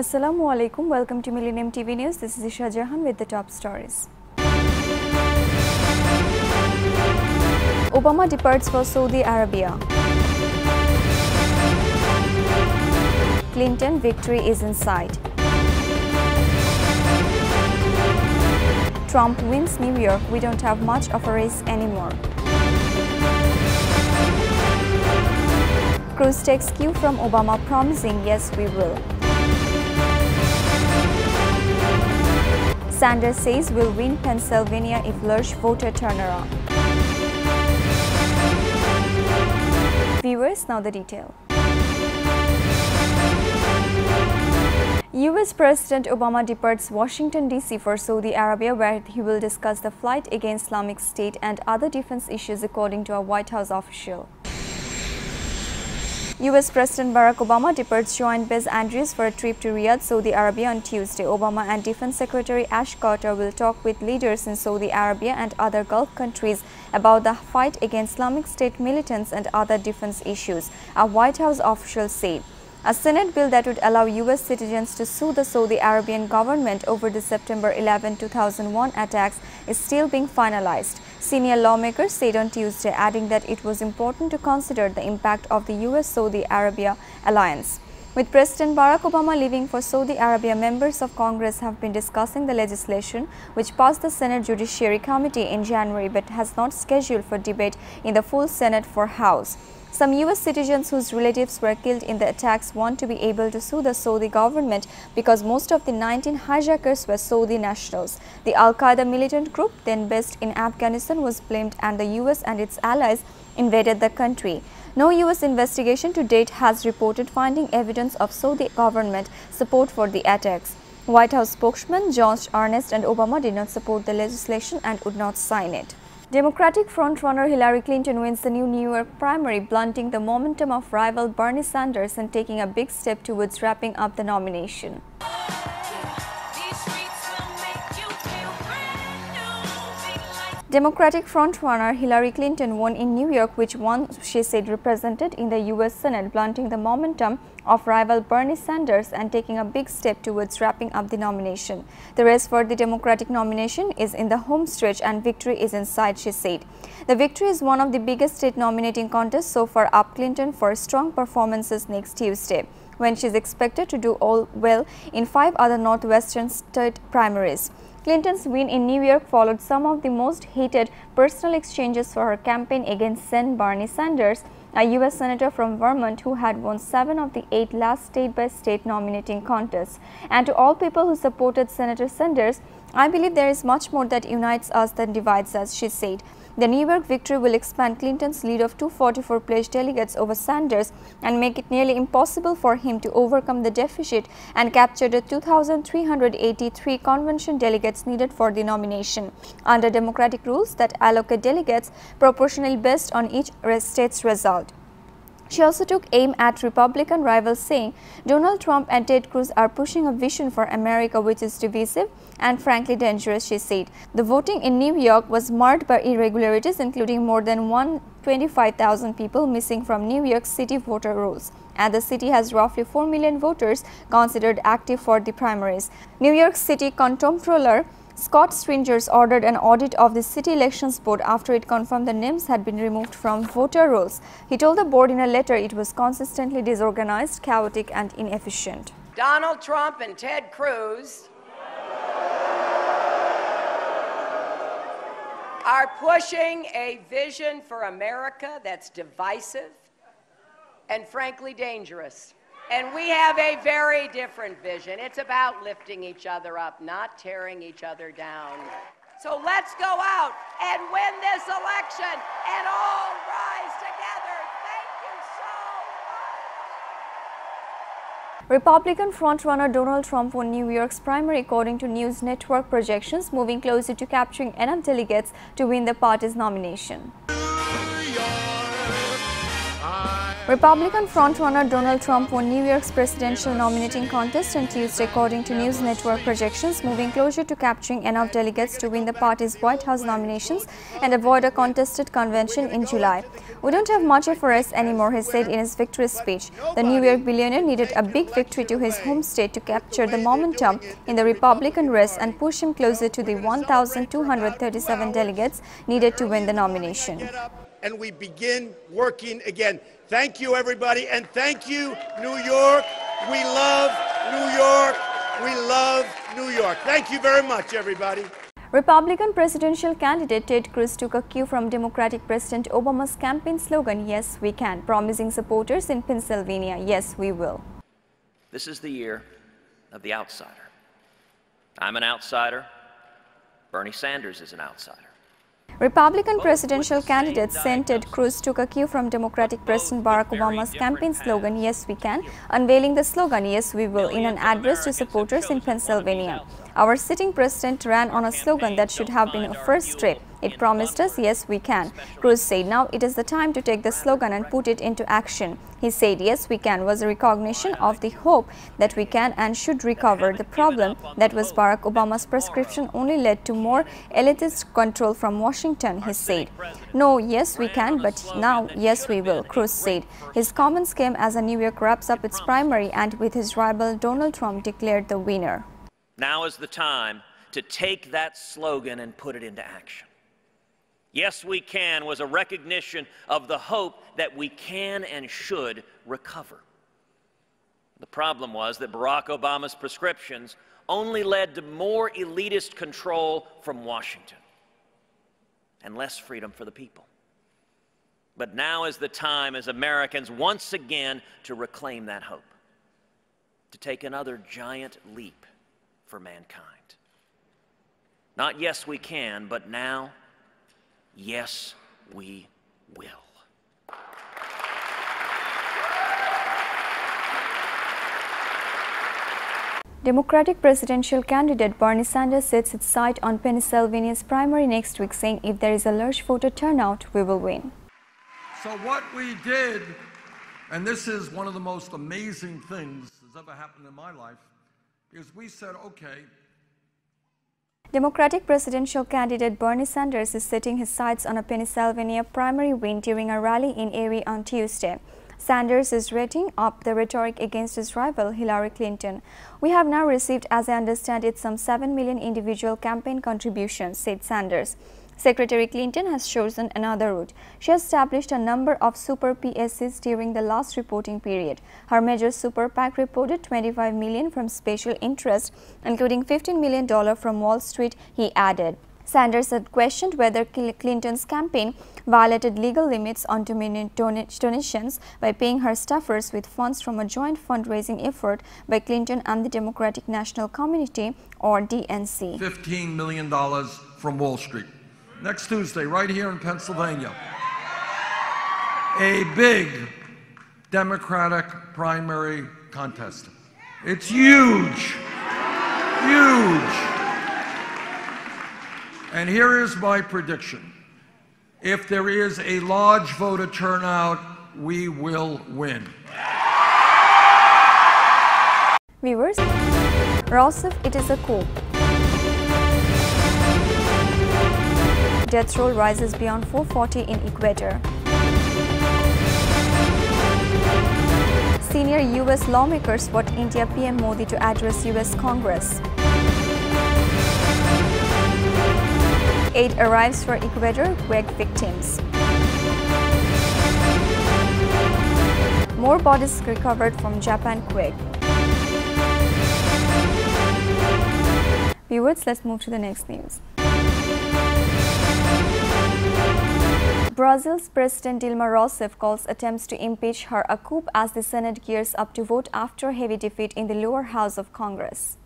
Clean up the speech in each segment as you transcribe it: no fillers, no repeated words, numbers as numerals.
Assalamu alaikum. Welcome to Millennium TV News. This is Isha Jahan with the top stories. Obama departs for Saudi Arabia. Clinton victory is in sight. Trump wins New York. We don't have much of a race anymore. Cruz takes cue from Obama promising yes we will. Sanders says we'll win Pennsylvania if large voter turnaround. Viewers, now the detail. US President Obama departs Washington, D.C. for Saudi Arabia, where he will discuss the fight against Islamic State and other defense issues, according to a White House official. US President Barack Obama departs Joint Base Andrews for a trip to Riyadh, Saudi Arabia on Tuesday. Obama and Defense Secretary Ash Carter will talk with leaders in Saudi Arabia and other Gulf countries about the fight against Islamic State militants and other defense issues, a White House official said. A Senate bill that would allow US citizens to sue the Saudi Arabian government over the September 11, 2001 attacks is still being finalized, senior lawmakers said on Tuesday, adding that it was important to consider the impact of the US-Saudi Arabia alliance. With President Barack Obama leaving for Saudi Arabia, members of Congress have been discussing the legislation which passed the Senate Judiciary Committee in January but has not scheduled for debate in the full Senate for House. Some US citizens whose relatives were killed in the attacks want to be able to sue the Saudi government because most of the 19 hijackers were Saudi nationals. The Al-Qaeda militant group, then based in Afghanistan, was blamed and the US and its allies invaded the country. No US investigation to date has reported finding evidence of Saudi government support for the attacks. White House spokesman Josh Earnest and Obama did not support the legislation and would not sign it. Democratic frontrunner Hillary Clinton wins the New York primary, blunting the momentum of rival Bernie Sanders and taking a big step towards wrapping up the nomination. Democratic frontrunner Hillary Clinton won in New York, which one she said represented in the US Senate, blunting the momentum of rival Bernie Sanders and taking a big step towards wrapping up the nomination. The race for the Democratic nomination is in the home stretch and victory is in sight, she said. The victory is one of the biggest state nominating contests so far, up Clinton for strong performances next Tuesday, when she is expected to do all well in 5 other Northwestern state primaries. Clinton's win in New York followed some of the most heated personal exchanges for her campaign against Sen. Bernie Sanders, a U.S. Senator from Vermont who had won 7 of the 8 last state-by-state nominating contests. And to all people who supported Senator Sanders, I believe there is much more that unites us than divides us, she said. The New York victory will expand Clinton's lead of 244 pledged delegates over Sanders and make it nearly impossible for him to overcome the deficit and capture the 2,383 convention delegates needed for the nomination, under Democratic rules that allocate delegates proportionally based on each state's result. She also took aim at Republican rivals, saying Donald Trump and Ted Cruz are pushing a vision for America which is divisive and frankly dangerous, she said. The voting in New York was marred by irregularities, including more than 125,000 people missing from New York City voter rolls. And the city has roughly 4 million voters considered active for the primaries. New York City Comptroller Scott Stringers ordered an audit of the city elections board after it confirmed the names had been removed from voter rolls. He told the board in a letter it was consistently disorganized, chaotic and inefficient. Donald Trump and Ted Cruz are pushing a vision for America that's divisive and frankly dangerous. And we have a very different vision. It's about lifting each other up, not tearing each other down. So let's go out and win this election and all rise together. Thank you so much. Republican frontrunner Donald Trump won New York's primary, according to news network projections, moving closer to capturing enough delegates to win the party's nomination. Republican frontrunner Donald Trump won New York's presidential nominating contest on Tuesday, according to news network projections, moving closer to capturing enough delegates to win the party's White House nominations and avoid a contested convention in July. "We don't have much of a race anymore," he said in his victory speech. The New York billionaire needed a big victory to his home state to capture the momentum in the Republican race and push him closer to the 1,237 delegates needed to win the nomination. And we begin working again. Thank you, everybody, and thank you, New York. We love New York. We love New York. Thank you very much, everybody. Republican presidential candidate Ted Cruz took a cue from Democratic President Obama's campaign slogan, "Yes, we can," promising supporters in Pennsylvania, "Yes, we will." This is the year of the outsider. I'm an outsider. Bernie Sanders is an outsider. Republican presidential candidate Ted Cruz took a cue from Democratic President Barack Obama's campaign slogan, "Yes, we can," unveiling the slogan, "Yes, we will," in an address to supporters in Pennsylvania. "Our sitting president ran on a slogan that should have been a first step. It promised us, yes, we can," Cruz said. "Now it is the time to take the slogan and put it into action." He said, "Yes, we can" was a recognition of the hope that we can and should recover. The problem that was Barack Obama's prescription only led to more elitist control from Washington, he said. "No, yes, we can, but now, yes, we will," Cruz said. His comments came as New York wraps up its primary and with his rival Donald Trump declared the winner. Now is the time to take that slogan and put it into action. Yes, we can was a recognition of the hope that we can and should recover. The problem was that Barack Obama's prescriptions only led to more elitist control from Washington and less freedom for the people. But now is the time as Americans once again to reclaim that hope, to take another giant leap for mankind. Not yes, we can, but now, yes, we will. Democratic presidential candidate Bernie Sanders sets its sight on Pennsylvania's primary next week, saying, "If there is a large voter turnout, we will win." So what we did, and this is one of the most amazing things that's ever happened in my life, is we said, okay. Democratic presidential candidate Bernie Sanders is setting his sights on a Pennsylvania primary win during a rally in Erie on Tuesday. Sanders is rating up the rhetoric against his rival Hillary Clinton. "We have now received, as I understand it, some 7 million individual campaign contributions," said Sanders. Secretary Clinton has chosen another route. She established a number of super PACs during the last reporting period. Her major super PAC reported 25 million from special interests, including $15 million from Wall Street, he added. Sanders had questioned whether Clinton's campaign violated legal limits on donations by paying her staffers with funds from a joint fundraising effort by Clinton and the Democratic National Committee, or DNC. $15 million from Wall Street. Next Tuesday, right here in Pennsylvania, a big Democratic primary contest. It's huge, huge. And here is my prediction. If there is a large voter turnout, we will win. Viewers, Rousseff, it is a coup. Death roll rises beyond 440 in Ecuador. Senior US lawmakers want India PM Modi to address US Congress. Aid arrives for Ecuador quake victims. More bodies recovered from Japan quake. Viewers, let's move to the next news. Brazil's President Dilma Rousseff calls attempts to impeach her a coup as the Senate gears up to vote after a heavy defeat in the lower house of Congress.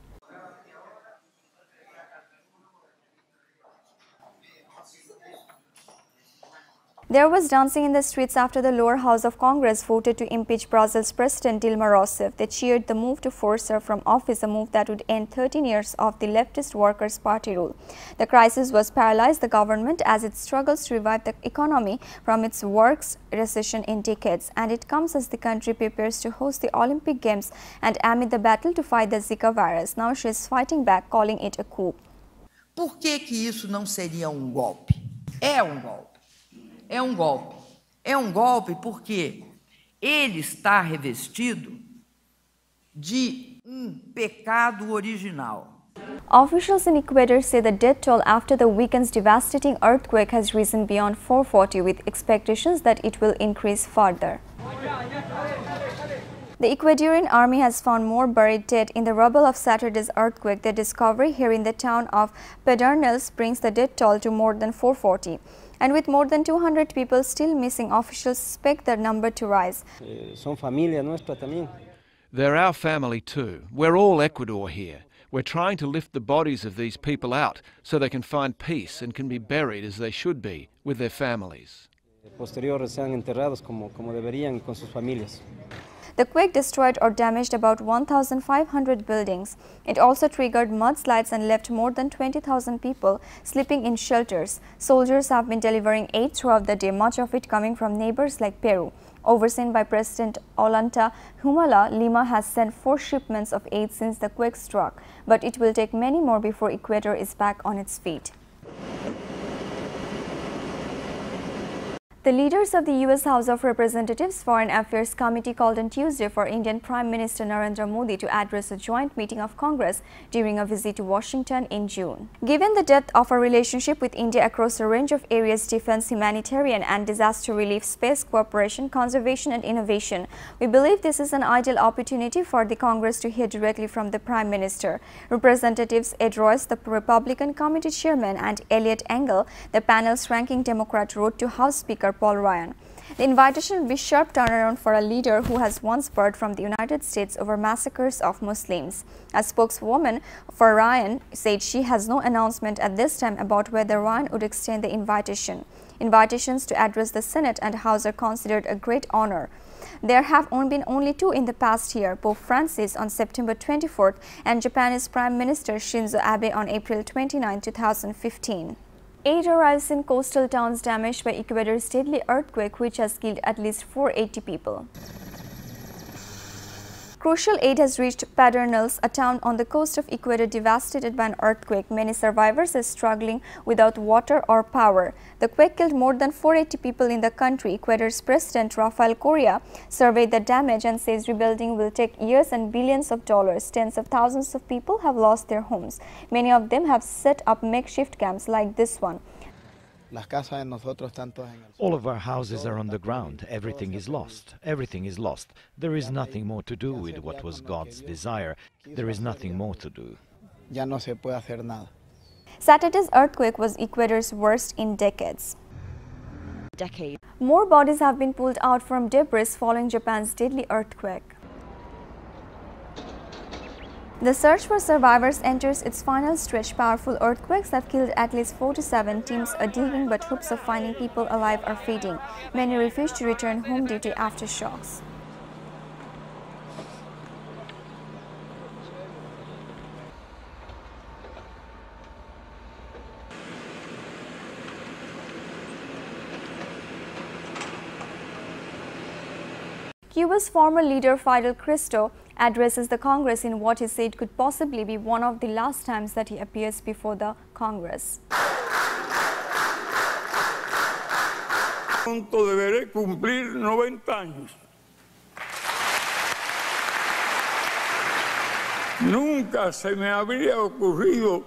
There was dancing in the streets after the lower house of Congress voted to impeach Brazil's President Dilma Rousseff. They cheered the move to force her from office, a move that would end 13 years of the leftist Workers' Party rule. The crisis was paralyzed the government as it struggles to revive the economy from its worst recession in decades, and it comes as the country prepares to host the Olympic Games and amid the battle to fight the Zika virus. Now she is fighting back, calling it a coup. Por que isso não seria golpe? É golpe. É golpe. É golpe porque ele está revestido de pecado original. Officials in Ecuador say the death toll after the weekend's devastating earthquake has risen beyond 440, with expectations that it will increase further. The Ecuadorian army has found more buried dead in the rubble of Saturday's earthquake. The discovery here in the town of Pedernales brings the death toll to more than 440. And with more than 200 people still missing, officials expect the number to rise. They're our family too. We're all Ecuador here. We're trying to lift the bodies of these people out so they can find peace and can be buried as they should be, with their families. The quake destroyed or damaged about 1,500 buildings. It also triggered mudslides and left more than 20,000 people sleeping in shelters. Soldiers have been delivering aid throughout the day, much of it coming from neighbors like Peru. Overseen by President Ollanta Humala, Lima has sent 4 shipments of aid since the quake struck, but it will take many more before Ecuador is back on its feet. The leaders of the U.S. House of Representatives Foreign Affairs Committee called on Tuesday for Indian Prime Minister Narendra Modi to address a joint meeting of Congress during a visit to Washington in June. Given the depth of our relationship with India across a range of areas, defense, humanitarian and disaster relief, space cooperation, conservation and innovation, we believe this is an ideal opportunity for the Congress to hear directly from the Prime Minister. Representatives Ed Royce, the Republican Committee Chairman, and Eliot Engel, the panel's ranking Democrat, wrote to House Speaker Paul Ryan. The invitation will be sharp turnaround for a leader who has once barred from the United States over massacres of Muslims. A spokeswoman for Ryan said she has no announcement at this time about whether Ryan would extend the invitation. Invitations to address the Senate and House are considered a great honor. There have been only 2 in the past year, Pope Francis on September 24th and Japanese Prime Minister Shinzo Abe on April 29, 2015. Aid arrives in coastal towns damaged by Ecuador's deadly earthquake, which has killed at least 480 people. Crucial aid has reached Pedernales, a town on the coast of Ecuador devastated by an earthquake. Many survivors are struggling without water or power. The quake killed more than 480 people in the country. Ecuador's President Rafael Correa surveyed the damage and says rebuilding will take years and billions of dollars. Tens of thousands of people have lost their homes. Many of them have set up makeshift camps like this one. All of our houses are on the ground. Everything is lost. Everything is lost. There is nothing more to do with what was God's desire. There is nothing more to do. Saturday's earthquake was Ecuador's worst in decades. More bodies have been pulled out from debris following Japan's deadly earthquake. The search for survivors enters its final stretch. Powerful earthquakes have killed at least 47. Teams are digging, but hopes of finding people alive are fading. Many refuse to return home due to aftershocks. Cuba's former leader Fidel Castro addresses the Congress in what he said could possibly be one of the last times that he appears before the Congress. Pronto deberé cumplir 90 años. Nunca se me habría ocurrido.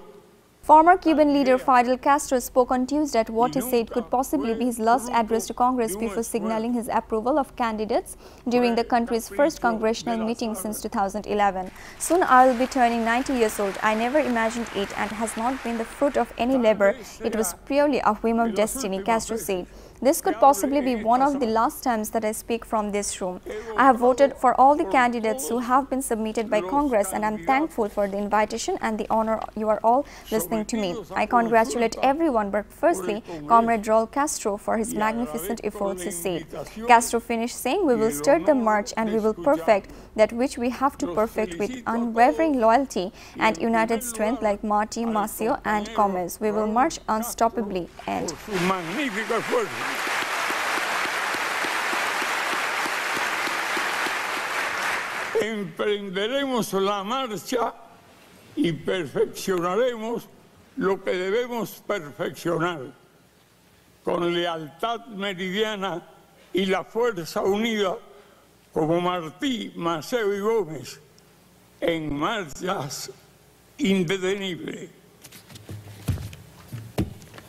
Former Cuban leader Fidel Castro spoke on Tuesday at what he said could possibly be his last address to Congress before signaling his approval of candidates during the country's first congressional meeting since 2011. Soon I will be turning 90 years old. I never imagined it and has not been the fruit of any labor. It was purely a whim of destiny, Castro said. This could possibly be one of the last times that I speak from this room. I have voted for all the candidates who have been submitted by Congress, and I'm thankful for the invitation and the honor you are all listening to me. I congratulate everyone, but firstly, Comrade Raul Castro for his magnificent efforts, he said. Castro finished saying, "We will start the march and we will perfect that which we have to perfect with unwavering loyalty and united strength like Martí, Maceo and Gomez. We will march unstoppably." And emprenderemos la marcha y perfeccionaremos lo que debemos perfeccionar con lealtad meridiana y la fuerza unida como Martí, Maceo y Gómez en marchas indetenibles.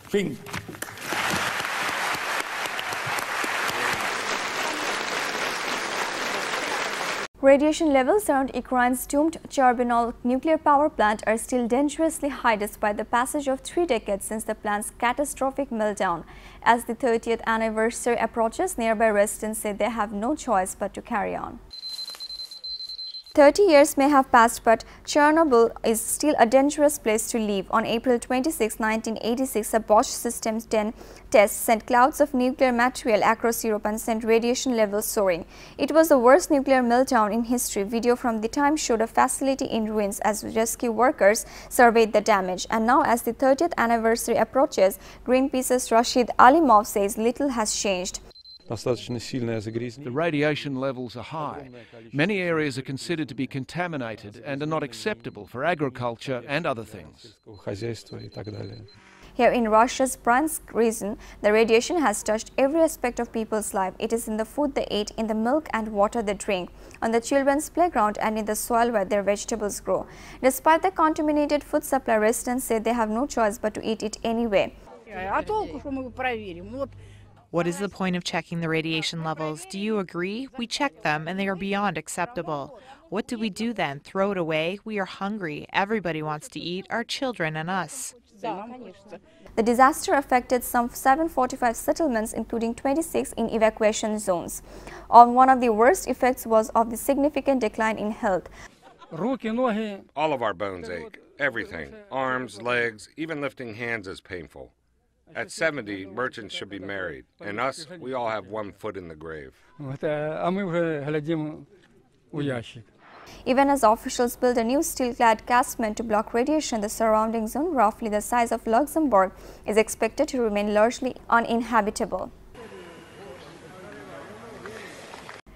Fin. Radiation levels around Ukraine's doomed Chernobyl nuclear power plant are still dangerously high despite the passage of 3 decades since the plant's catastrophic meltdown. As the 30th anniversary approaches, nearby residents say they have no choice but to carry on. 30 years may have passed, but Chernobyl is still a dangerous place to live. On April 26, 1986, a Bosch Systems 10 test sent clouds of nuclear material across Europe and sent radiation levels soaring. It was the worst nuclear meltdown in history. Video from the time showed a facility in ruins as rescue workers surveyed the damage. And now, as the 30th anniversary approaches, Greenpeace's Rashid Alimov says little has changed. The radiation levels are high. Many areas are considered to be contaminated and are not acceptable for agriculture and other things. Here in Russia's Bryansk region, the radiation has touched every aspect of people's life. It is in the food they eat, in the milk and water they drink, on the children's playground and in the soil where their vegetables grow. Despite the contaminated food supply, residents say they have no choice but to eat it anyway. What is the point of checking the radiation levels? Do you agree? We checked them and they are beyond acceptable. What do we do then? Throw it away? We are hungry. Everybody wants to eat, our children and us. The disaster affected some 745 settlements, including 26 in evacuation zones. One of the worst effects was of the significant decline in health. All of our bones ache. Everything. Arms, legs, even lifting hands is painful. At 70, merchants should be married, and us, we all have one foot in the grave. Even as officials build a new steel-clad casement to block radiation, the surrounding zone, roughly the size of Luxembourg, is expected to remain largely uninhabitable.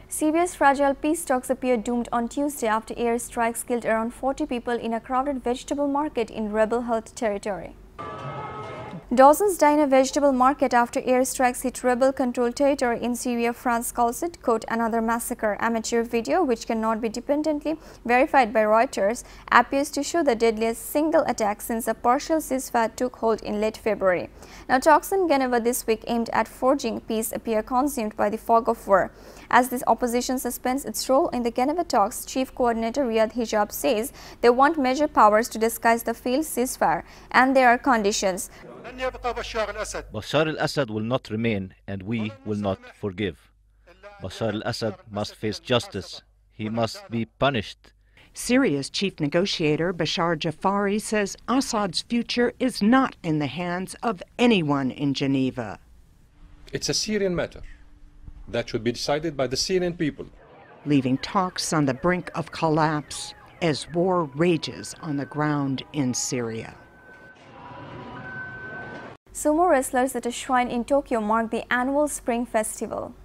Syria's fragile peace talks appear doomed on Tuesday after airstrikes killed around 40 people in a crowded vegetable market in rebel-held territory. Dozens die in a vegetable market after airstrikes hit rebel-controlled territory in Syria. France calls it, quote, another massacre. Amateur video, which cannot be dependently verified by Reuters, appears to show the deadliest single attack since a partial ceasefire took hold in late February. Now, talks in Geneva this week aimed at forging peace appear consumed by the fog of war. As this opposition suspends its role in the Geneva talks, Chief Coordinator Riyad Hijab says they want major powers to disguise the failed ceasefire, and there are conditions. Bashar al-Assad will not remain, and we will not forgive. Bashar al-Assad must face justice. He must be punished. Syria's chief negotiator, Bashar Jafari, says Assad's future is not in the hands of anyone in Geneva. It's a Syrian matter that should be decided by the Syrian people. Leaving talks on the brink of collapse as war rages on the ground in Syria. Sumo wrestlers at a shrine in Tokyo mark the annual Spring Festival.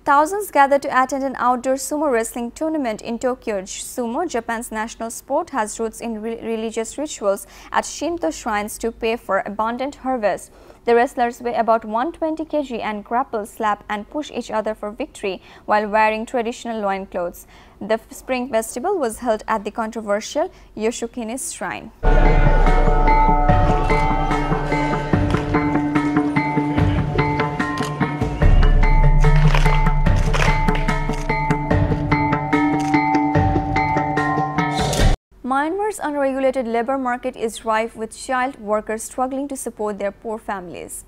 Thousands gather to attend an outdoor sumo wrestling tournament in Tokyo. Sumo, Japan's national sport, has roots in religious rituals at Shinto shrines to pay for abundant harvest. The wrestlers weigh about 120 kg and grapple, slap and push each other for victory while wearing traditional loincloths. The Spring Festival was held at the controversial Yoshikune Shrine. Myanmar's unregulated labor market is rife with child workers struggling to support their poor families.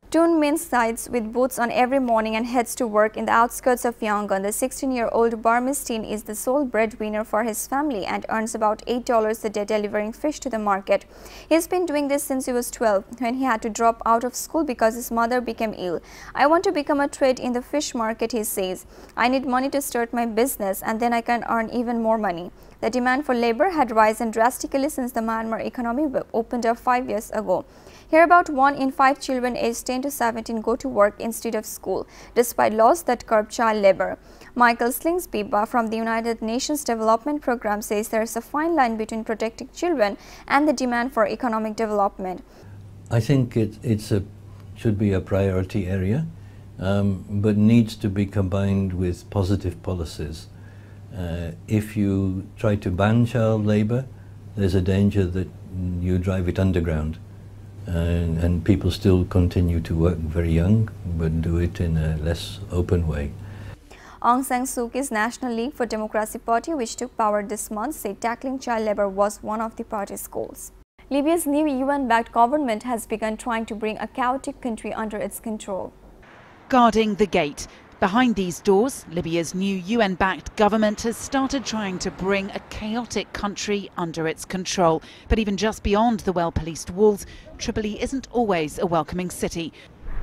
Tun Min sides with boots on every morning and heads to work in the outskirts of Yangon. The 16-year-old Burmese teen is the sole breadwinner for his family and earns about $8 a day delivering fish to the market. He's been doing this since he was 12, when he had to drop out of school because his mother became ill. "I want to become a trade in the fish market," he says. "I need money to start my business and then I can earn even more money." The demand for labor had risen drastically since the Myanmar economy opened up 5 years ago. Here, about 1 in 5 children aged 10 to 17 go to work instead of school, despite laws that curb child labor. Michael Slingsby from the United Nations Development Programme says there is a fine line between protecting children and the demand for economic development. I think it should be a priority area, but needs to be combined with positive policies. If you try to ban child labour, there's a danger that you drive it underground. And people still continue to work very young, but do it in a less open way. Aung San Suu Kyi's National League for Democracy party, which took power this month, said tackling child labor was one of the party's goals. Libya's new UN-backed government has begun trying to bring a chaotic country under its control. Guarding the gate. Behind these doors, Libya's new UN-backed government has started trying to bring a chaotic country under its control. But even just beyond the well-policed walls, Tripoli isn't always a welcoming city.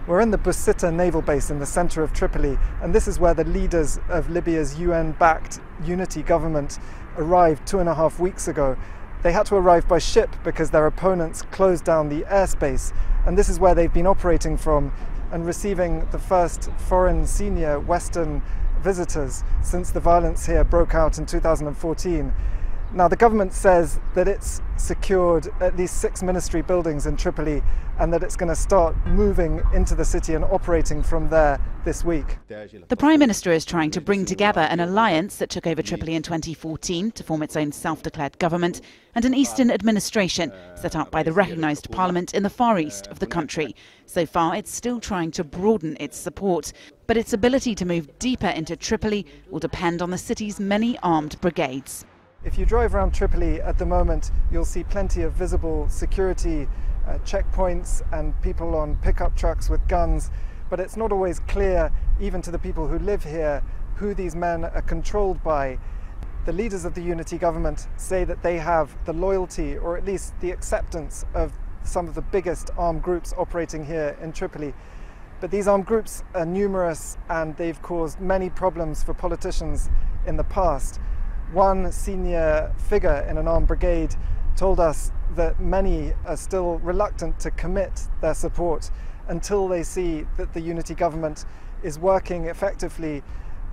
We're in the Busita naval base in the centre of Tripoli, and this is where the leaders of Libya's UN-backed unity government arrived 2.5 weeks ago. They had to arrive by ship because their opponents closed down the airspace, and this is where they've been operating from and receiving the first foreign senior Western visitors since the violence here broke out in 2014. Now, the government says that it's secured at least 6 ministry buildings in Tripoli and that it's going to start moving into the city and operating from there this week. The Prime Minister is trying to bring together an alliance that took over Tripoli in 2014 to form its own self-declared government and an Eastern administration set up by the recognised parliament in the far east of the country. So far, it's still trying to broaden its support, but its ability to move deeper into Tripoli will depend on the city's many armed brigades. If you drive around Tripoli at the moment, you'll see plenty of visible security checkpoints and people on pickup trucks with guns, but it's not always clear, even to the people who live here, who these men are controlled by. The leaders of the unity government say that they have the loyalty, or at least the acceptance, of some of the biggest armed groups operating here in Tripoli. But these armed groups are numerous and they've caused many problems for politicians in the past. One senior figure in an armed brigade told us that many are still reluctant to commit their support until they see that the unity government is working effectively.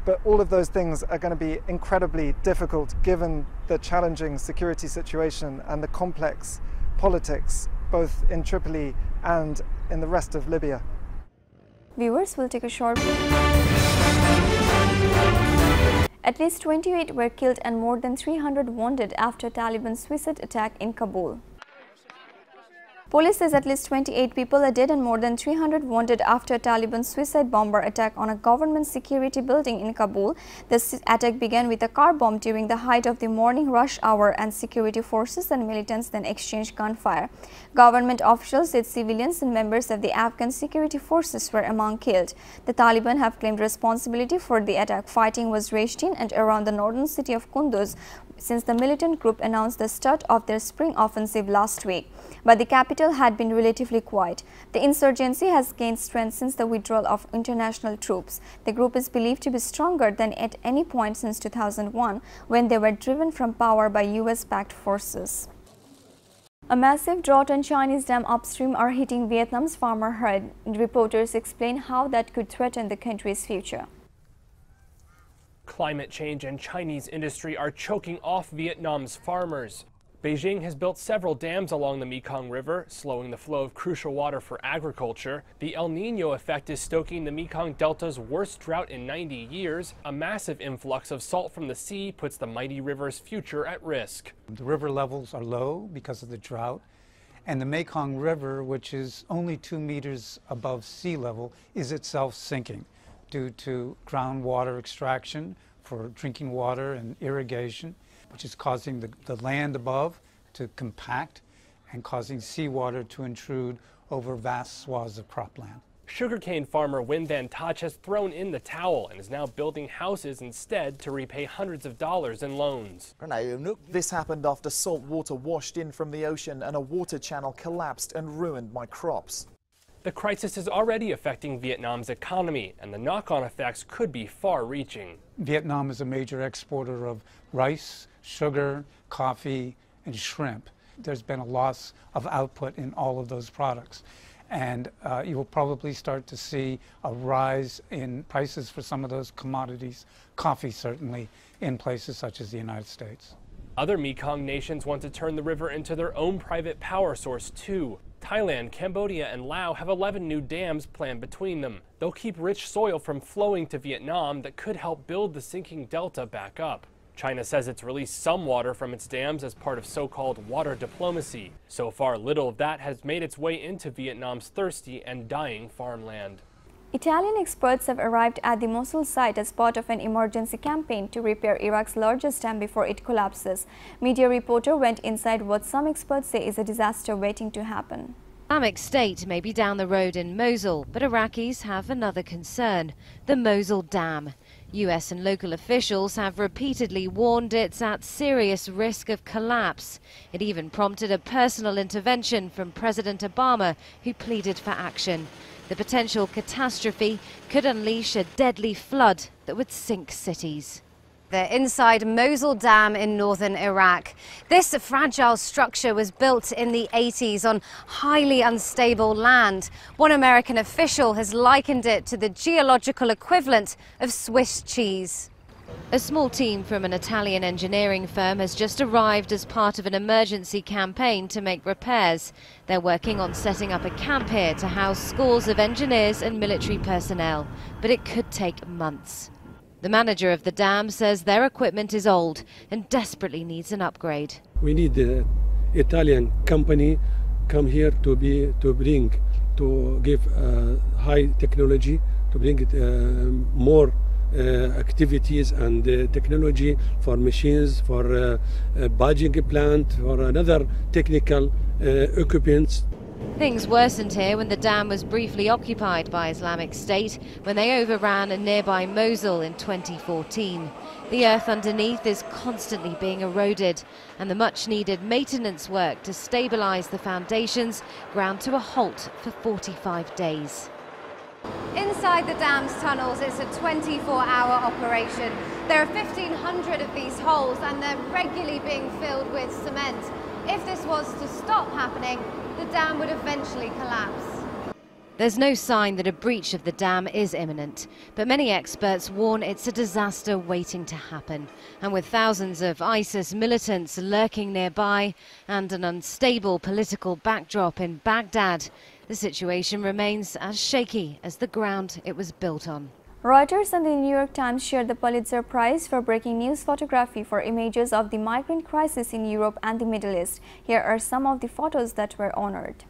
But all of those things are going to be incredibly difficult given the challenging security situation and the complex politics both in Tripoli and in the rest of Libya. Viewers, will take a short break. At least 28 were killed and more than 300 wounded after Taliban suicide attack in Kabul. Police says at least 28 people are dead and more than 300 wounded after a Taliban suicide bomber attack on a government security building in Kabul. This attack began with a car bomb during the height of the morning rush hour, and security forces and militants then exchanged gunfire. Government officials said civilians and members of the Afghan security forces were among killed. The Taliban have claimed responsibility for the attack. Fighting was raged in and around the northern city of Kunduz since the militant group announced the start of their spring offensive last week. But the capital had been relatively quiet. The insurgency has gained strength since the withdrawal of international troops. The group is believed to be stronger than at any point since 2001, when they were driven from power by US-backed forces. A massive drought and Chinese dam upstream are hitting Vietnam's farmer herd. Reporters explain how that could threaten the country's future. Climate change and Chinese industry are choking off Vietnam's farmers. Beijing has built several dams along the Mekong River, slowing the flow of crucial water for agriculture. The El Nino effect is stoking the Mekong Delta's worst drought in 90 years. A massive influx of salt from the sea puts the mighty river's future at risk. The river levels are low because of the drought, and the Mekong River, which is only 2 meters above sea level, is itself sinking due to groundwater extraction for drinking water and irrigation, which is causing the land above to compact and causing seawater to intrude over vast swaths of cropland. Sugarcane farmer Win Van Toch has thrown in the towel and is now building houses instead to repay hundreds of dollars in loans. This happened after salt water washed in from the ocean and a water channel collapsed and ruined my crops. The crisis is already affecting Vietnam's economy, and the knock-on effects could be far-reaching. Vietnam is a major exporter of rice, sugar, coffee, and shrimp. There's been a loss of output in all of those products. And you will probably start to see a rise in prices for some of those commodities, coffee certainly, in places such as the United States. Other Mekong nations want to turn the river into their own private power source too. Thailand, Cambodia, and Laos have 11 new dams planned between them. They'll keep rich soil from flowing to Vietnam that could help build the sinking delta back up. China says it's released some water from its dams as part of so-called water diplomacy. So far, little of that has made its way into Vietnam's thirsty and dying farmland. Italian experts have arrived at the Mosul site as part of an emergency campaign to repair Iraq's largest dam before it collapses. Media reporter went inside what some experts say is a disaster waiting to happen. Islamic State may be down the road in Mosul, but Iraqis have another concern: the Mosul Dam. US and local officials have repeatedly warned it's at serious risk of collapse. It even prompted a personal intervention from President Obama, who pleaded for action. The potential catastrophe could unleash a deadly flood that would sink cities. They're inside Mosul Dam in northern Iraq. This fragile structure was built in the 80s on highly unstable land. One American official has likened it to the geological equivalent of Swiss cheese. A small team from an Italian engineering firm has just arrived as part of an emergency campaign to make repairs. They're working on setting up a camp here to house scores of engineers and military personnel, but it could take months. The manager of the dam says their equipment is old and desperately needs an upgrade. We need the Italian company come here to give high technology, to bring more activities and technology for machines, for badging plant, for another technical equipment. Things worsened here when the dam was briefly occupied by Islamic State when they overran a nearby Mosul in 2014. The earth underneath is constantly being eroded, and the much-needed maintenance work to stabilize the foundations ground to a halt for 45 days. Inside the dam's tunnels, it's a 24-hour operation. There are 1,500 of these holes, and they're regularly being filled with cement. If this was to stop happening, the dam would eventually collapse. There's no sign that a breach of the dam is imminent, but many experts warn it's a disaster waiting to happen. And with thousands of ISIS militants lurking nearby and an unstable political backdrop in Baghdad, the situation remains as shaky as the ground it was built on. Reuters and the New York Times shared the Pulitzer Prize for breaking news photography for images of the migrant crisis in Europe and the Middle East. Here are some of the photos that were honored.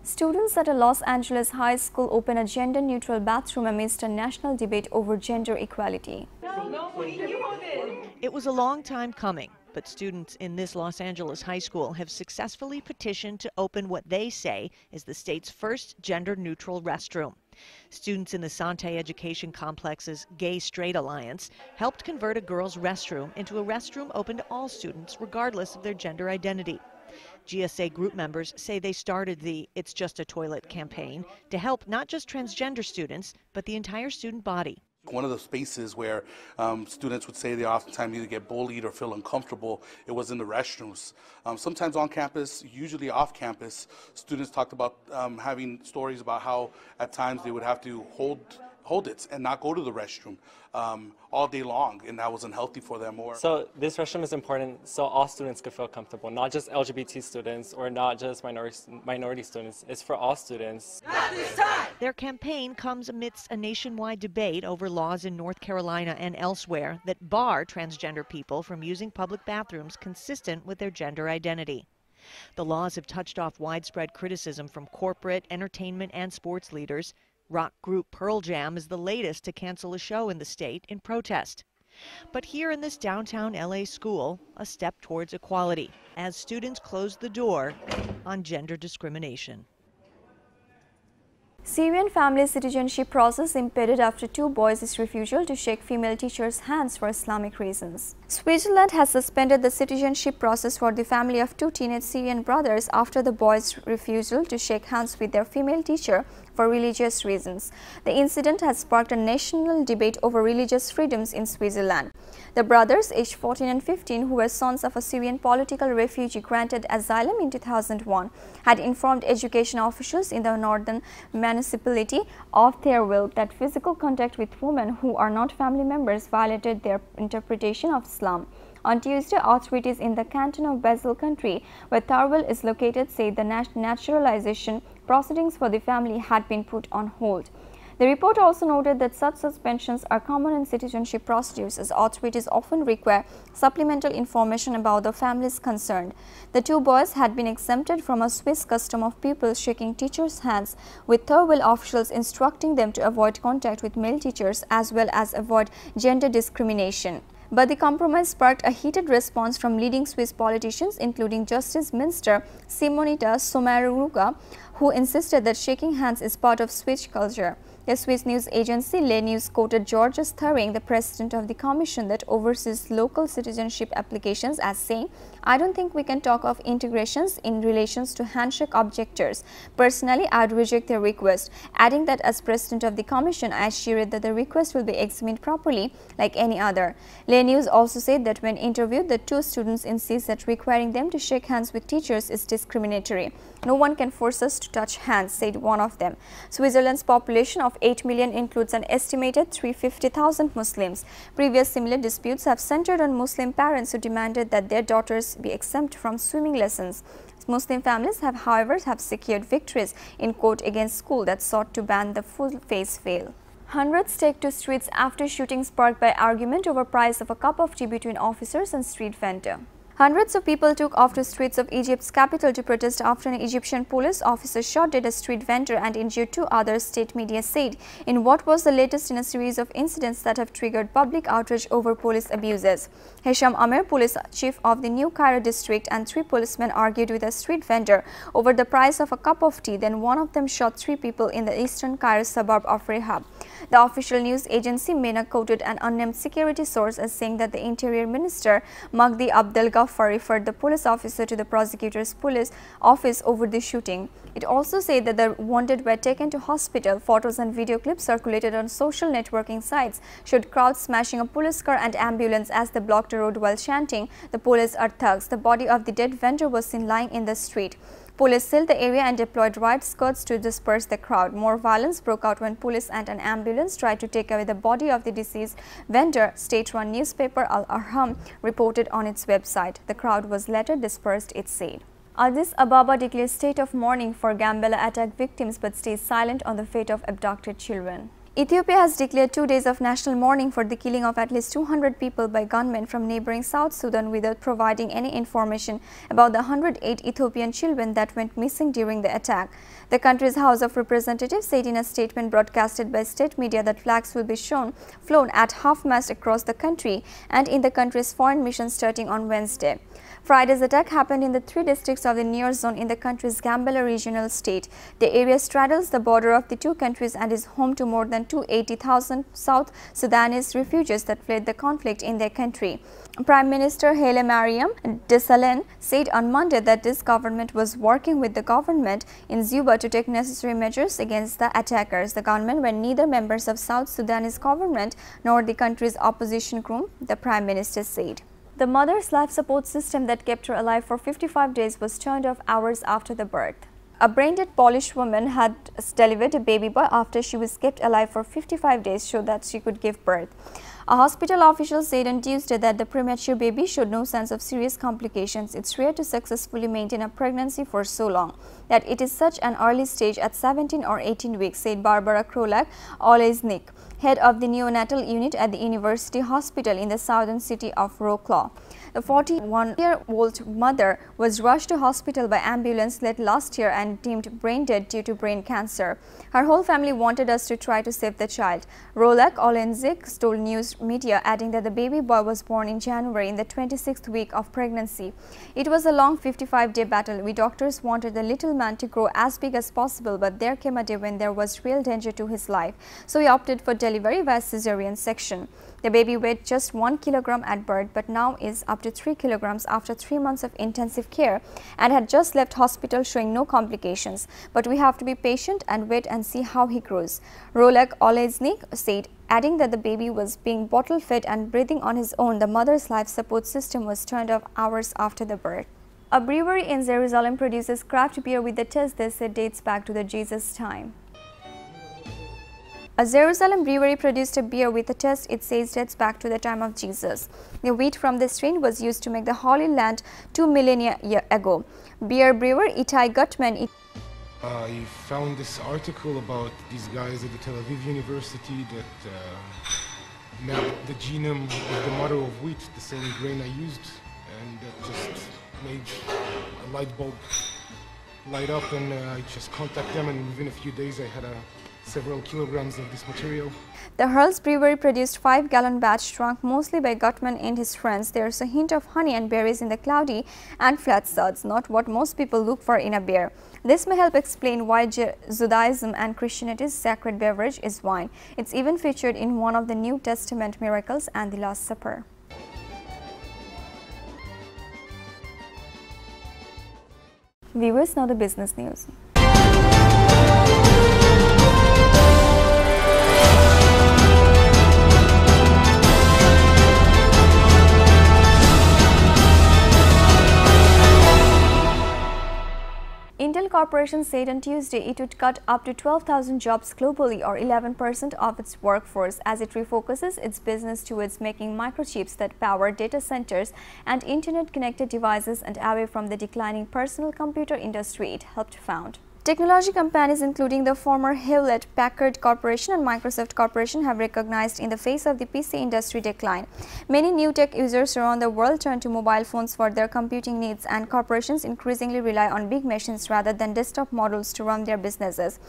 Students at a Los Angeles high school open a gender-neutral bathroom amidst a national debate over gender equality. It was a long time coming, but students in this Los Angeles high school have successfully petitioned to open what they say is the state's first gender-neutral restroom. Students in the Sante Education Complex's Gay Straight Alliance helped convert a girls' restroom into a restroom open to all students, regardless of their gender identity. GSA group members say they started the It's Just a Toilet campaign to help not just transgender students, but the entire student body. One of the spaces where students would say they oftentimes either get bullied or feel uncomfortable, it was in the restrooms. Sometimes on campus, usually off campus, students talked about having stories about how at times they would have to hold it and not go to the restroom all day long, and that was unhealthy for them. So this restroom is important so all students could feel comfortable, not just LGBT students or not just minority students. It's for all students. Their campaign comes amidst a nationwide debate over laws in North Carolina and elsewhere that bar transgender people from using public bathrooms consistent with their gender identity. The laws have touched off widespread criticism from corporate, entertainment, and sports leaders. Rock group Pearl Jam is the latest to cancel a show in the state in protest. But here in this downtown LA school, a step towards equality as students close the door on gender discrimination. Syrian family citizenship process impeded after 2 boys' refusal to shake female teachers' hands for Islamic reasons. Switzerland has suspended the citizenship process for the family of 2 teenage Syrian brothers after the boys' refusal to shake hands with their female teacher for religious reasons. The incident has sparked a national debate over religious freedoms in Switzerland. The brothers, aged 14 and 15, who were sons of a Syrian political refugee granted asylum in 2001, had informed education officials in the northern municipality of their will that physical contact with women who are not family members violated their interpretation of Islam. On Tuesday, authorities in the canton of Basel country, where Tarbel is located, said the naturalization proceedings for the family had been put on hold. The report also noted that such suspensions are common in citizenship procedures, as authorities often require supplemental information about the families concerned. The 2 boys had been exempted from a Swiss custom of pupils shaking teachers' hands, with Thurwell officials instructing them to avoid contact with male teachers as well as avoid gender discrimination. But the compromise sparked a heated response from leading Swiss politicians, including Justice Minister Simonetta Sommaruga, who insisted that shaking hands is part of Swiss culture. The Swiss news agency Le News quoted Georges Thuring, the president of the commission that oversees local citizenship applications, as saying, "I don't think we can talk of integrations in relations to handshake objectors. Personally, I would reject their request," adding that as president of the commission, I assured that the request will be examined properly like any other. Le News also said that when interviewed, the 2 students insist that requiring them to shake hands with teachers is discriminatory. "No one can force us to touch hands," said one of them. Switzerland's population of 8 million includes an estimated 350,000 Muslims. Previous similar disputes have centered on Muslim parents who demanded that their daughters be exempt from swimming lessons. Muslim families have, however, secured victories in court against schools that sought to ban the full-face veil. Hundreds take to streets after shooting sparked by argument over price of a cup of tea between officers and street vendor. Hundreds of people took off the streets of Egypt's capital to protest after an Egyptian police officer shot dead a street vendor and injured 2 others, state media said, in what was the latest in a series of incidents that have triggered public outrage over police abuses. Hesham Amer, police chief of the New Cairo district, and 3 policemen argued with a street vendor over the price of a cup of tea. Then one of them shot 3 people in the eastern Cairo suburb of Rehab. The official news agency MENA quoted an unnamed security source as saying that the Interior Minister Magdi Abdel Ghaffar referred the police officer to the prosecutor's police office over the shooting. It also said that the wounded were taken to hospital. Photos and video clips circulated on social networking sites showed crowds smashing a police car and ambulance as they blocked a road while chanting, "The police are thugs." The body of the dead vendor was seen lying in the street. Police sealed the area and deployed riot squads to disperse the crowd. More violence broke out when police and an ambulance tried to take away the body of the deceased vendor, state-run newspaper Al Arham reported on its website. The crowd was later dispersed, it said. Addis Ababa declares state of mourning for Gambela attack victims but stays silent on the fate of abducted children. Ethiopia has declared 2 days of national mourning for the killing of at least 200 people by gunmen from neighboring South Sudan without providing any information about the 108 Ethiopian children that went missing during the attack. The country's House of Representatives said in a statement broadcasted by state media that flags will be flown at half-mast across the country and in the country's foreign mission starting on Wednesday. Friday's attack happened in the 3 districts of the Niger zone in the country's Gambela regional state. The area straddles the border of the 2 countries and is home to more than than 280,000 South Sudanese refugees that fled the conflict in their country. Prime Minister Haile Mariam Desalegn said on Monday that this government was working with the government in Juba to take necessary measures against the attackers. The gunmen were neither members of South Sudanese government nor the country's opposition group, the Prime Minister said. The mother's life support system that kept her alive for 55 days was turned off hours after the birth. A brain-dead Polish woman had delivered a baby boy after she was kept alive for 55 days so that she could give birth. A hospital official said on Tuesday that the premature baby showed no signs of serious complications. It's rare to successfully maintain a pregnancy for so long. That it is such an early stage at 17 or 18 weeks, said Barbara Krolak-Olesnik, head of the neonatal unit at the University Hospital in the southern city of Wrocław. The 41-year-old mother was rushed to hospital by ambulance late last year and deemed brain dead due to brain cancer. Her whole family wanted us to try to save the child. Krolak-Olesnik told news media, adding that the baby boy was born in January in the 26th week of pregnancy. It was a long 55-day battle. We doctors wanted the little man to grow as big as possible, but there came a day when there was real danger to his life. So we opted for delivery via cesarean section. The baby weighed just 1 kilogram at birth, but now is up to 3 kilograms after 3 months of intensive care and had just left hospital showing no complications. But we have to be patient and wait and see how he grows, Krolak-Olesnik said, adding that the baby was being bottle-fed and breathing on his own. The mother's life support system was turned off hours after the birth. A brewery in Jerusalem produces craft beer with a taste they say dates back to the Jesus time. A Jerusalem brewery produced a beer with a taste it says dates back to the time of Jesus. The wheat from the strain was used to make the Holy Land 2 millennia ago. Beer brewer Itai Gutman. I found this article about these guys at the Tel Aviv University that mapped the genome of the mother of wheat, the same grain I used, and that just made a light bulb light up, and I just contacted them, and within a few days I had several kilograms of this material. The Hurls Brewery produced 5-gallon batch drunk mostly by Gutman and his friends. There's a hint of honey and berries in the cloudy and flat suds, not what most people look for in a beer. This may help explain why Judaism and Christianity's sacred beverage is wine. It's even featured in one of the New Testament miracles and the Last Supper. Viewers, now the business news. Intel Corporation said on Tuesday it would cut up to 12,000 jobs globally, or 11% of its workforce, as it refocuses its business towards making microchips that power data centers and internet-connected devices and away from the declining personal computer industry it helped found. Technology companies including the former Hewlett-Packard Corporation and Microsoft Corporation have recognized in the face of the PC industry decline. Many new tech users around the world turn to mobile phones for their computing needs, and corporations increasingly rely on big machines rather than desktop models to run their businesses.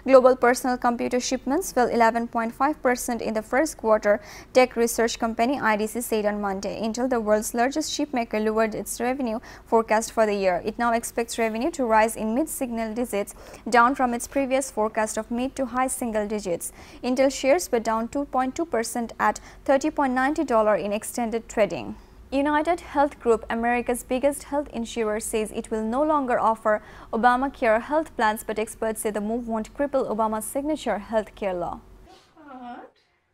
Global personal computer shipments fell 11.5% in the first quarter, tech research company IDC said on Monday. Intel, the world's largest chipmaker, lowered its revenue forecast for the year. It now expects revenue to rise in mid-single digits, down from its previous forecast of mid to high single digits. Intel shares were down 2.2% at $30.90 in extended trading. United Health Group, America's biggest health insurer, says it will no longer offer Obamacare health plans, but experts say the move won't cripple Obama's signature health care law.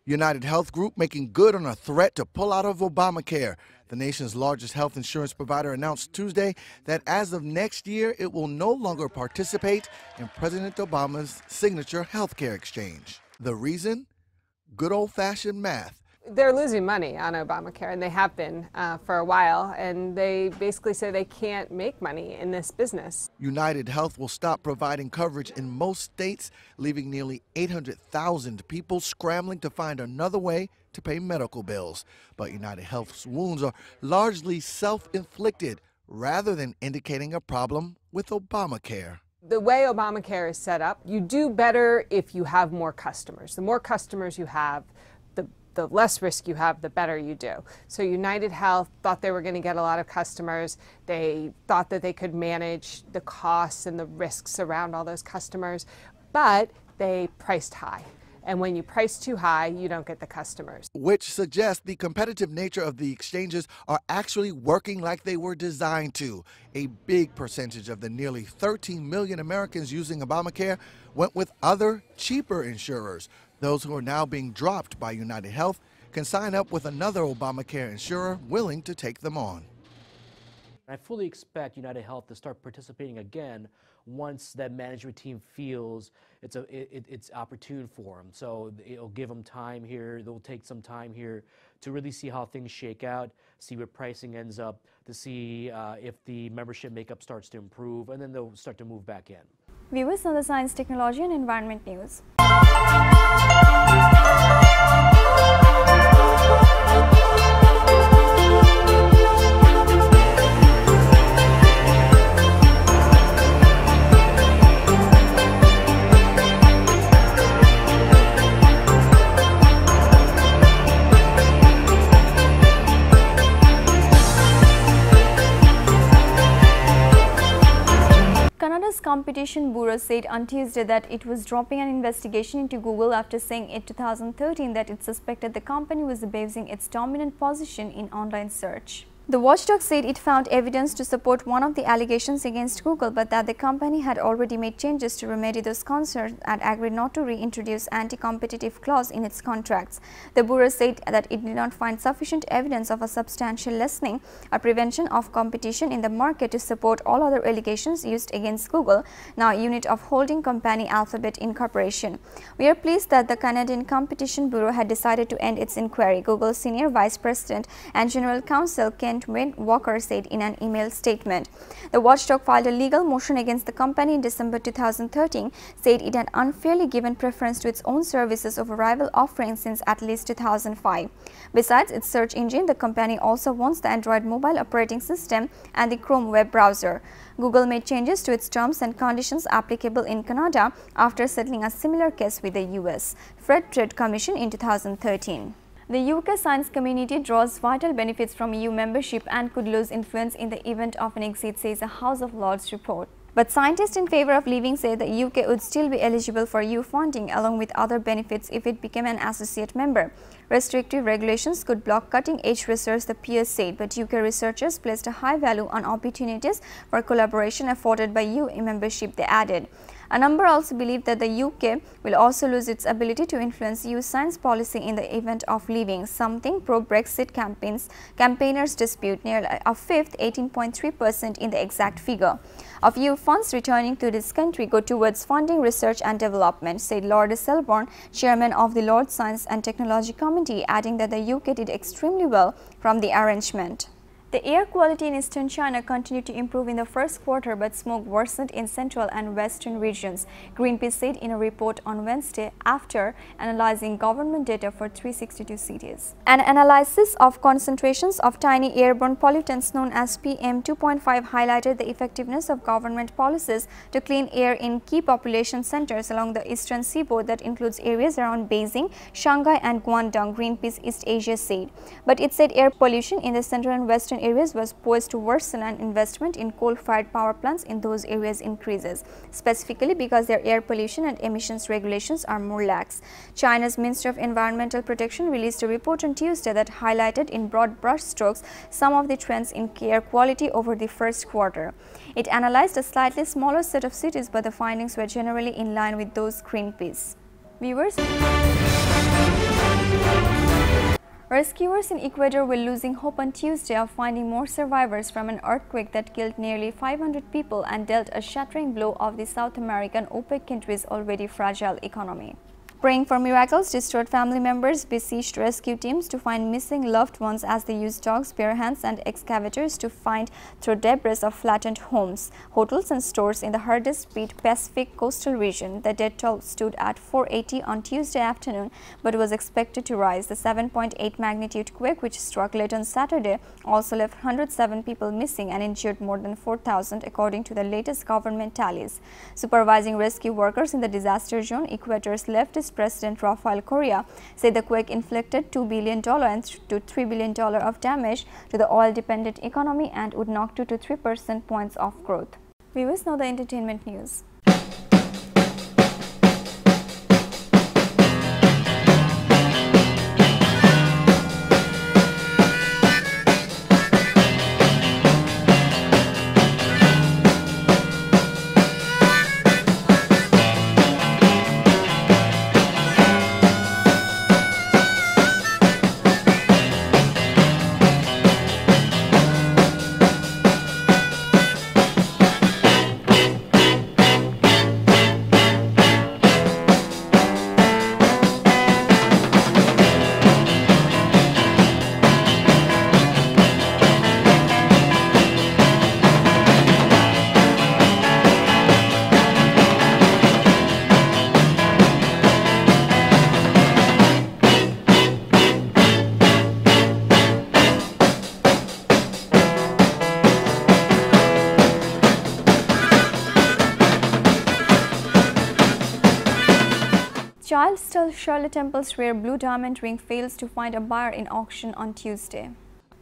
United Health Group making good on a threat to pull out of Obamacare. The nation's largest health insurance provider announced Tuesday that as of next year, it will no longer participate in President Obama's signature health care exchange. The reason? Good old-fashioned math. They're losing money on Obamacare, and they have been for a while, and they basically say they can't make money in this business. United Health will stop providing coverage in most states, leaving nearly 800,000 people scrambling to find another way to pay medical bills. But United Health's wounds are largely self-inflicted rather than indicating a problem with Obamacare. The way Obamacare is set up, you do better if you have more customers. The more customers you have, the less risk you have, the better you do. So United Health thought they were going to get a lot of customers. They thought that they could manage the costs and the risks around all those customers, but they priced high. And when you price too high, you don't get the customers. Which suggests the competitive nature of the exchanges are actually working like they were designed to. A big percentage of the nearly 13 million Americans using Obamacare went with other, cheaper insurers. Those who are now being dropped by United Health can sign up with another Obamacare insurer willing to take them on. I fully expect United Health to start participating again once that management team feels it's opportune for them. So it'll give them time here. They'll take some time here to really see how things shake out, see where pricing ends up, to see if the membership makeup starts to improve, and then they'll start to move back in. Viewers on the Science, Technology and Environment News. Canada's Competition Bureau said on Tuesday that it was dropping an investigation into Google after saying in 2013 that it suspected the company was abusing its dominant position in online search. The watchdog said it found evidence to support one of the allegations against Google, but that the company had already made changes to remedy those concerns and agreed not to reintroduce anti-competitive clause in its contracts. The Bureau said that it did not find sufficient evidence of a substantial lessening or prevention of competition in the market to support all other allegations used against Google, now a unit of holding company Alphabet Incorporation. We are pleased that the Canadian Competition Bureau had decided to end its inquiry, Google's Senior Vice President and General Counsel Ken Walker said in an email statement. The watchdog filed a legal motion against the company in December 2013, said it had unfairly given preference to its own services over rival offerings since at least 2005. Besides its search engine, the company also wants the Android mobile operating system and the Chrome web browser. Google made changes to its terms and conditions applicable in Canada after settling a similar case with the US Federal Trade Commission in 2013. The UK science community draws vital benefits from EU membership and could lose influence in the event of an exit, says a House of Lords report. But scientists in favour of leaving say the UK would still be eligible for EU funding along with other benefits if it became an associate member. Restrictive regulations could block cutting-edge research, the peers said, but UK researchers placed a high value on opportunities for collaboration afforded by EU membership, they added. A number also believe that the UK will also lose its ability to influence EU science policy in the event of leaving, something pro-Brexit campaigners dispute. Nearly a fifth, 18.3% in the exact figure, of EU funds returning to this country go towards funding research and development, said Lord Selborne, chairman of the Lord Science and Technology Committee, adding that the UK did extremely well from the arrangement. The air quality in eastern China continued to improve in the first quarter, but smoke worsened in central and western regions, Greenpeace said in a report on Wednesday after analyzing government data for 362 cities. An analysis of concentrations of tiny airborne pollutants known as PM2.5 highlighted the effectiveness of government policies to clean air in key population centers along the eastern seaboard that includes areas around Beijing, Shanghai and Guangdong, Greenpeace East Asia said. But it said air pollution in the central and western areas was poised to worsen and investment in coal-fired power plants in those areas increases, specifically because their air pollution and emissions regulations are more lax. China's Ministry of Environmental Protection released a report on Tuesday that highlighted in broad brushstrokes some of the trends in air quality over the first quarter. It analyzed a slightly smaller set of cities, but the findings were generally in line with those Greenpeace. Viewers, rescuers in Ecuador were losing hope on Tuesday of finding more survivors from an earthquake that killed nearly 500 people and dealt a shattering blow of the South American OPEC country's already fragile economy. Praying for miracles, distraught family members besieged rescue teams to find missing loved ones as they used dogs, bare hands and excavators to find through debris of flattened homes, hotels and stores in the hardest hit Pacific coastal region. The death toll stood at 480 on Tuesday afternoon but was expected to rise. The 7.8 magnitude quake, which struck late on Saturday, also left 107 people missing and injured more than 4,000 according to the latest government tallies. Supervising rescue workers in the disaster zone, Ecuador's leftist President Rafael Correa said the quake inflicted $2 billion to $3 billion of damage to the oil-dependent economy and would knock 2 to 3% points off growth. Viewers, now the entertainment news. Child Shirley Temple's rare blue diamond ring fails to find a buyer in auction on Tuesday.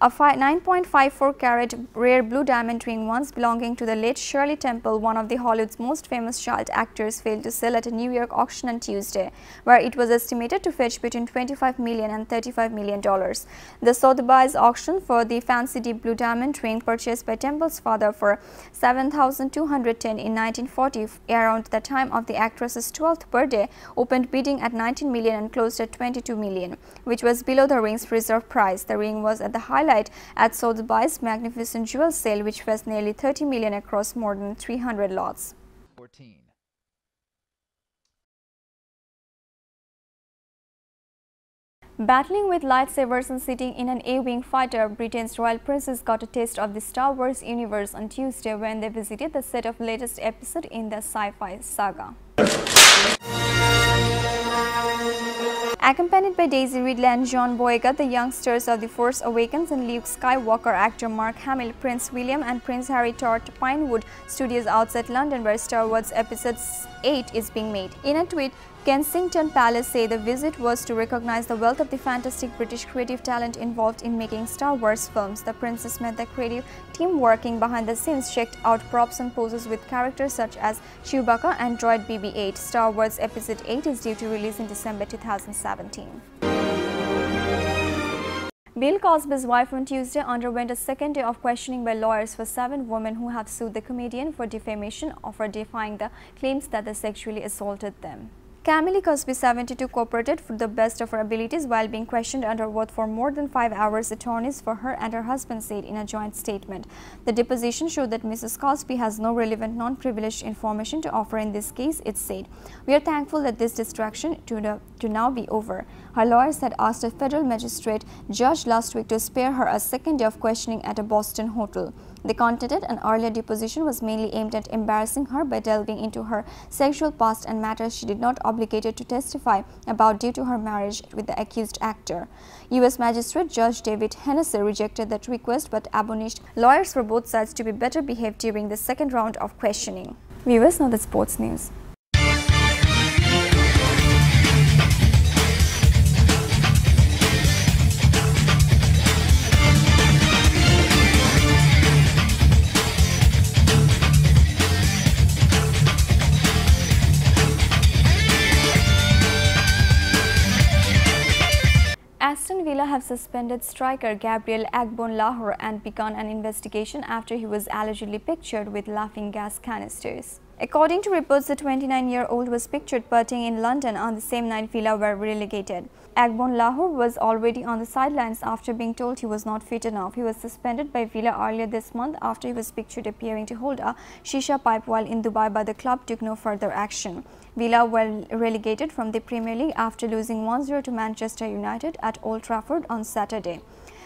A 9.54 carat rare blue diamond ring once belonging to the late Shirley Temple, one of the Hollywood's most famous child actors, failed to sell at a New York auction on Tuesday, where it was estimated to fetch between $25 million and $35 million. The Sotheby's auction for the fancy deep blue diamond ring, purchased by Temple's father for $7,210 in 1940, around the time of the actress's 12th birthday, opened bidding at $19 million and closed at $22 million, which was below the ring's reserve price. The ring was at the highlight at Sotheby's magnificent jewel sale, which fetched nearly $30 million across more than 300 lots. 14. Battling with lightsabers and sitting in an A-wing fighter, Britain's royal princess got a taste of the Star Wars universe on Tuesday when they visited the set of the latest episode in the sci-fi saga. Accompanied by Daisy Ridley and John Boyega, the young stars of The Force Awakens, and Luke Skywalker, actor Mark Hamill, Prince William and Prince Harry toured Pinewood Studios outside London, where Star Wars Episode 8 is being made. In a tweet, Kensington Palace say the visit was to recognize the wealth of the fantastic British creative talent involved in making Star Wars films. The princess met the creative team working behind the scenes, checked out props and poses with characters such as Chewbacca and droid BB-8. Star Wars Episode 8 is due to release in December 2017. Bill Cosby's wife on Tuesday underwent a second day of questioning by lawyers for 7 women who have sued the comedian for defamation or for defying the claims that they sexually assaulted them. Camille Cosby, 72, cooperated to the best of her abilities while being questioned under oath for more than 5 hours, attorneys for her and her husband said in a joint statement. The deposition showed that Mrs. Cosby has no relevant non-privileged information to offer in this case, it said. We are thankful that this distraction to now be over. Her lawyers had asked a federal magistrate judge last week to spare her a second day of questioning at a Boston hotel. They contended an earlier deposition was mainly aimed at embarrassing her by delving into her sexual past and matters she did not obligated to testify about due to her marriage with the accused actor. U.S. Magistrate Judge David Hennessy rejected that request but admonished lawyers for both sides to be better behaved during the second round of questioning. Viewers, now the sports news. Aston Villa have suspended striker Gabriel Agbonlahor and begun an investigation after he was allegedly pictured with laughing gas canisters. According to reports, the 29-year-old was pictured putting in London on the same night Villa were relegated. Agbonlahor was already on the sidelines after being told he was not fit enough. He was suspended by Villa earlier this month after he was pictured appearing to hold a shisha pipe while in Dubai, but the club took no further action. Villa were relegated from the Premier League after losing 1-0 to Manchester United at Old Trafford on Saturday.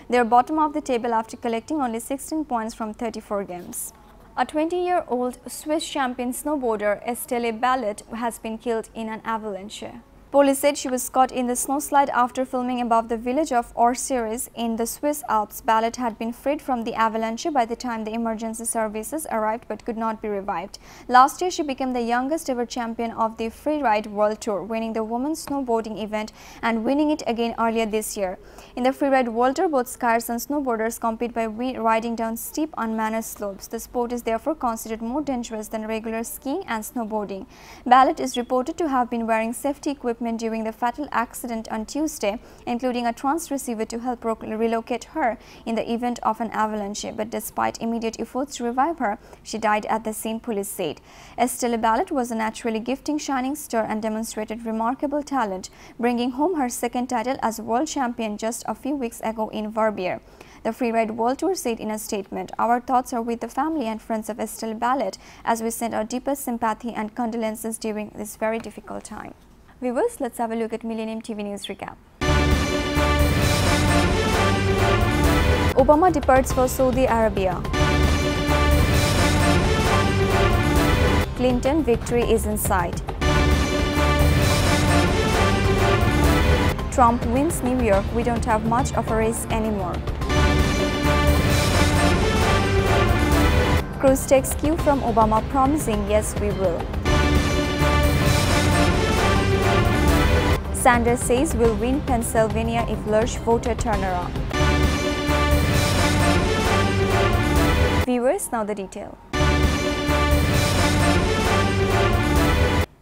They are bottom of the table after collecting only 16 points from 34 games. A 20-year-old Swiss champion snowboarder Estelle Ballet has been killed in an avalanche. Police said she was caught in the snowslide after filming above the village of Orceres in the Swiss Alps. Ballet had been freed from the avalanche by the time the emergency services arrived but could not be revived. Last year, she became the youngest ever champion of the Freeride World Tour, winning the women's snowboarding event and winning it again earlier this year. In the Freeride World Tour, both skiers and snowboarders compete by riding down steep, unmanaged slopes. The sport is therefore considered more dangerous than regular skiing and snowboarding. Ballet is reported to have been wearing safety equipment during the fatal accident on Tuesday, including a trans receiver to help relocate her in the event of an avalanche. But despite immediate efforts to revive her, she died at the scene, police said. Estelle Ballet was a naturally gifting shining star and demonstrated remarkable talent, bringing home her second title as world champion just a few weeks ago in Verbier. The Freeride World Tour said in a statement, "Our thoughts are with the family and friends of Estelle Ballet as we send our deepest sympathy and condolences during this very difficult time." Viewers, let's have a look at Millennium TV News Recap. Obama departs for Saudi Arabia. Clinton victory is in sight. Trump wins New York. We don't have much of a race anymore. Cruz takes cue from Obama promising, yes, we will. Sanders says will win Pennsylvania if large voter turnaround. Viewers, now the detail.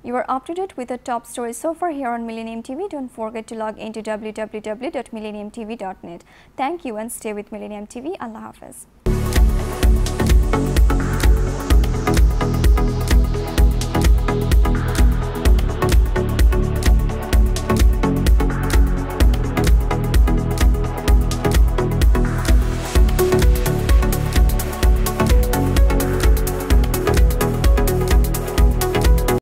You are up to date with the top stories so far here on Millennium TV. Don't forget to log into www.millenniumtv.net. Thank you and stay with Millennium TV. Allah Hafiz.